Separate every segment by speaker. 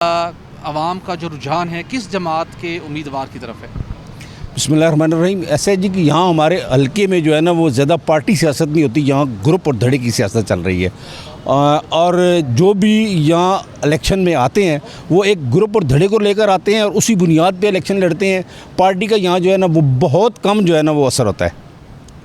Speaker 1: आवाम का जो रुझान है किस जमात के उम्मीदवार की तरफ है?
Speaker 2: बिस्मिल्लाहिर्रहमानिर्रहीम। ऐसा है जी कि यहाँ हमारे हल्के में जो है ना वो ज़्यादा पार्टी सियासत नहीं होती, यहाँ ग्रुप और धड़े की सियासत चल रही है। और जो भी यहाँ इलेक्शन में आते हैं वो एक ग्रुप और धड़े को लेकर आते हैं और उसी बुनियाद पे इलेक्शन लड़ते हैं। पार्टी का यहाँ जो है ना वो बहुत कम जो है ना वो असर होता है।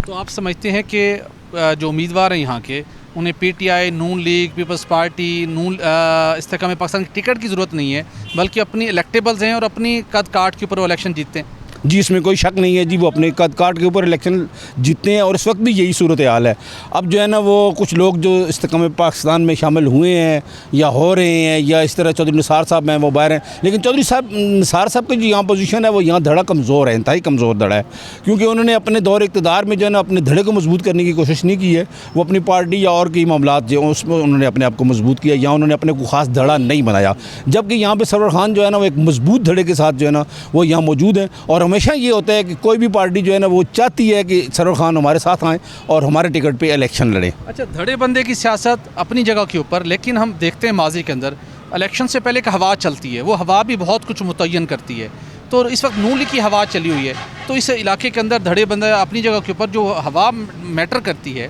Speaker 1: तो आप समझते हैं कि जो उम्मीदवार हैं यहाँ के, उन्हें पीटीआई, नून लीग, पीपल्स पार्टी, इस्तेकाम पाकिस्तान की टिकट की ज़रूरत नहीं है, बल्कि अपनी इलेक्टेबल्स हैं और अपनी कद काठ के ऊपर वो इलेक्शन जीतते हैं?
Speaker 2: जी, इसमें कोई शक नहीं है जी, वो अपने कद काठ के ऊपर इलेक्शन जीतते हैं और इस वक्त भी यही सूरत हाल है। अब जो है ना वो कुछ लोग जो इस्तेकाम पाकिस्तान में शामिल हुए हैं या हो रहे हैं, या इस तरह चौधरी निसार साहब हैं वो बाहर हैं, लेकिन चौधरी साहब निसार साहब की जो यहाँ पोजीशन है वो यहाँ धड़ा कमज़ोर है, इंतहाई कमज़ोर धड़ा है, क्योंकि उन्होंने अपने दौर इक़्तिदार में जो है ना अपने धड़े को मजबूत करने की कोशिश नहीं की है। वो अपनी पार्टी या और कई मामलात जो उसमें उन्होंने अपने आप को मजबूत किया, या उन्होंने अपने को ख़ास धड़ा नहीं बनाया। जबकि यहाँ पर सरवर खान जो है ना वो एक मजबूत धड़े के साथ जो है ना वो यहाँ मौजूद हैं। और हमेशा ये होता है कि कोई भी पार्टी जो है ना वो चाहती है कि सरवर खान हमारे साथ आएँ और हमारे टिकट पे इलेक्शन लड़ें।
Speaker 1: अच्छा, धड़े बंदे की सियासत अपनी जगह के ऊपर, लेकिन हम देखते हैं माजी के अंदर इलेक्शन से पहले एक हवा चलती है, वो हवा भी बहुत कुछ मुतय्यन करती है। तो इस वक्त नून लीग की हवा चली हुई है, तो इस इलाके के अंदर धड़े बंदे अपनी जगह के ऊपर जो हवा मैटर करती है,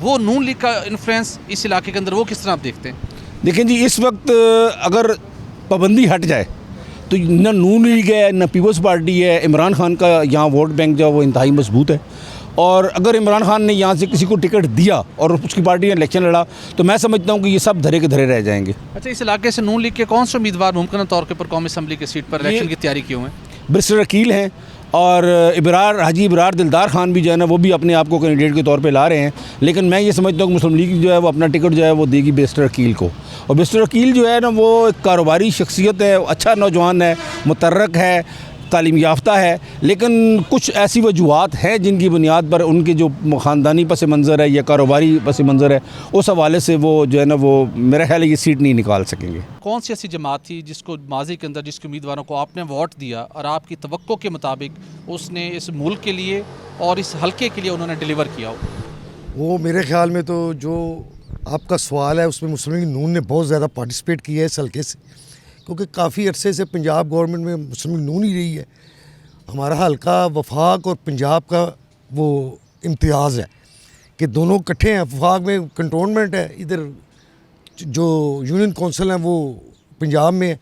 Speaker 1: वो नून लीग का इन्फ्लुएंस इस इलाके के अंदर वो किस तरह आप देखते हैं?
Speaker 2: देखें जी, इस वक्त अगर पाबंदी हट जाए तो न नून लीग है न पीपल्स पार्टी है, इमरान खान का यहाँ वोट बैंक जो है वो इंतहाई मजबूत है। और अगर इमरान खान ने यहाँ से किसी को टिकट दिया और उसकी पार्टी ने इलेक्शन लड़ा तो मैं समझता हूँ कि ये सब धरे के धरे रह जाएंगे।
Speaker 1: अच्छा, इस इलाके से नून लीग के कौन से उम्मीदवार मुमकिन तौर के ऊपर कौमी असम्बली की सीट पर इलेक्शन की तैयारी किए हुए हैं?
Speaker 2: बैरिस्टर अकील हैं और हाजी इबरार दिलदार खान भी जो है ना वो भी अपने आप को कैंडिडेट के तौर पे ला रहे हैं। लेकिन मैं ये समझता हूँ कि मुस्लिम लीग जो है वो अपना टिकट जो है वो देगी बैरिस्टर अकील को। और बैरिस्टर अकील जो है ना वो एक कारोबारी शख्सियत है, अच्छा नौजवान है, मुतर्रक है, तालीम याफ्ता है, लेकिन कुछ ऐसी वजूहत हैं जिनकी बुनियाद पर उनके जो ख़ानदानी पस मंज़र है या कारोबारी पस मंज़र है, उस हवाले से वो जो है ना वो मेरा ख्याल है ये सीट नहीं निकाल सकेंगे।
Speaker 1: कौन सी ऐसी जमात थी जिसको माजी के अंदर, जिसके उम्मीदवारों को आपने वोट दिया और आपकी तवक्को के मुताबिक उसने इस मुल्क के लिए और इस हल्के के लिए उन्होंने डिलीवर किया हो? वो
Speaker 3: मेरे ख्याल में तो जो आपका सवाल है उसमें मुस्लिम लीग नून ने बहुत ज़्यादा पार्टिसिपेट किया है इस हल्के से, क्योंकि काफ़ी अरसे से पंजाब गवर्नमेंट में मुस्लिम लीग नून ही रही है। हमारा हल्का वफाक और पंजाब का वो इम्तियाज़ है कि दोनों इकट्ठे हैं। वफाक में कंटोनमेंट है, इधर जो यूनियन कौंसिल है वो पंजाब में है।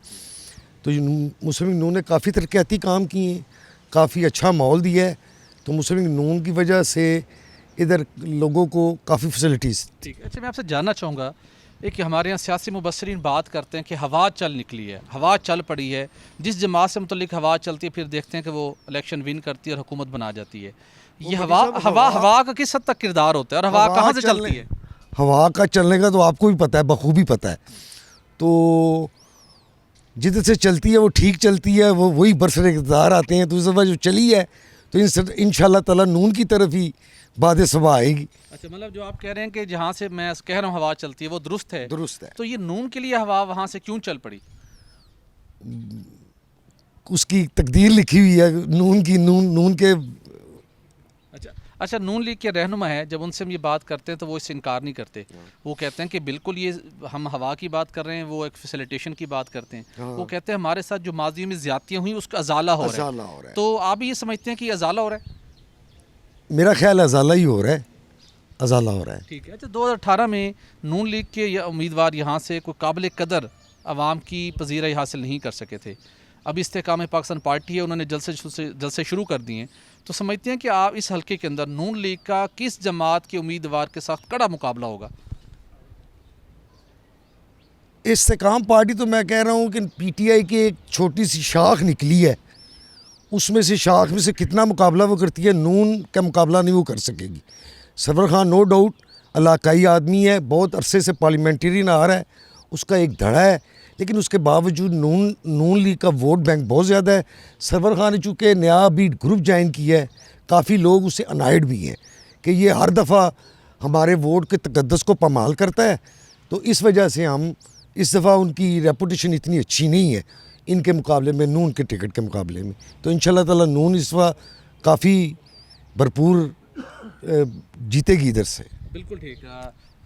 Speaker 3: तो मुस्लिम लीग नून ने काफ़ी तरक्याती काम किए हैं, काफ़ी अच्छा माहौल दिया है। तो मुस्लिम लीग नून की वजह से इधर लोगों को काफ़ी फैसिलिटीज़।
Speaker 1: ठीक है। अच्छा, मैं आपसे जानना चाहूँगा कि हमारे यहाँ सियासी मुबस्सरीन बात करते हैं कि हवा चल निकली है, हवा चल पड़ी है, जिस जमात से मुतल्लिक हवा चलती है फिर देखते हैं कि वो इलेक्शन विन करती है और हुकूमत बना जाती है। ये हवा का किस हद तक किरदार होता है और हवा कहाँ से चलती है?
Speaker 3: हवा का चलने का तो आपको भी पता है, बखूबी पता है। तो जिधर से चलती है वो ठीक चलती है, वो वही बरसर इक़्तिदार आते हैं। तो इस दफ़ा जो चली है तो इंशाअल्लाह ताला नून की तरफ ही बाद सभा आएगी।
Speaker 1: अच्छा, मतलब जो आप कह रहे हैं कि जहाँ से मैं कह रहा हूँ हवा चलती है वो दुरुस्त है?
Speaker 3: दुरुस्त है।
Speaker 1: तो ये नून के लिए हवा वहाँ से क्यों चल पड़ी?
Speaker 3: उसकी तकदीर लिखी हुई है नून की, नून के।
Speaker 1: अच्छा, नून लीग के रहनुमा है, जब उनसे हम ये बात करते हैं तो वो इससे इनकार नहीं करते। वो कहते हैं कि बिल्कुल ये हम हवा की बात कर रहे हैं, वो एक फैसिलिटेशन की बात करते हैं। वो कहते हैं हमारे साथ जो माजी में ज़्यादतियाँ हुई उसका अजाला हो रहा है। तो आप ये समझते हैं कि अजाला हो रहा है?
Speaker 3: मेरा ख्याल अजाला ही हो रहा है, अजाला हो रहा है।
Speaker 1: ठीक है। अच्छा, 2018 में नून लीग के उम्मीदवार यहाँ से कोई काबिल कदर आवाम की पजीराई हासिल नहीं कर सके थे। अब इस्तेकाम पाकिस्तान पार्टी है, उन्होंने जल्द से शुरू कर दिए हैं। तो समझते हैं कि आप इस हल्के के अंदर नून लीग का किस जमात के उम्मीदवार के साथ कड़ा मुकाबला होगा?
Speaker 3: इस्तेकाम पार्टी तो मैं कह रहा हूँ कि पीटीआई की एक छोटी सी शाख निकली है, उसमें से शाख में से कितना मुकाबला वो करती है, नून का मुकाबला नहीं वो कर सकेगी। सरवर खान नो डाउट इलाकाई आदमी है, बहुत अरसे से पार्लियामेंटेरियन आ रहा है, उसका एक धड़ा है, लेकिन उसके बावजूद नून लीग का वोट बैंक बहुत ज़्यादा है। सरवर खान ने चूँकि नया अभी ग्रुप ज्वाइन किया है, काफ़ी लोग उससे अनाइड भी हैं कि ये हर दफ़ा हमारे वोट के तकद्दस को पामाल करता है। तो इस वजह से हम इस दफ़ा उनकी रेपुटेशन इतनी अच्छी नहीं है इनके मुकाबले में, नून के टिकट के मुकाबले में। तो इंशाल्लाह ताला नून इस दफ़ा काफ़ी भरपूर जीतेगी इधर से।
Speaker 1: बिल्कुल ठीक है।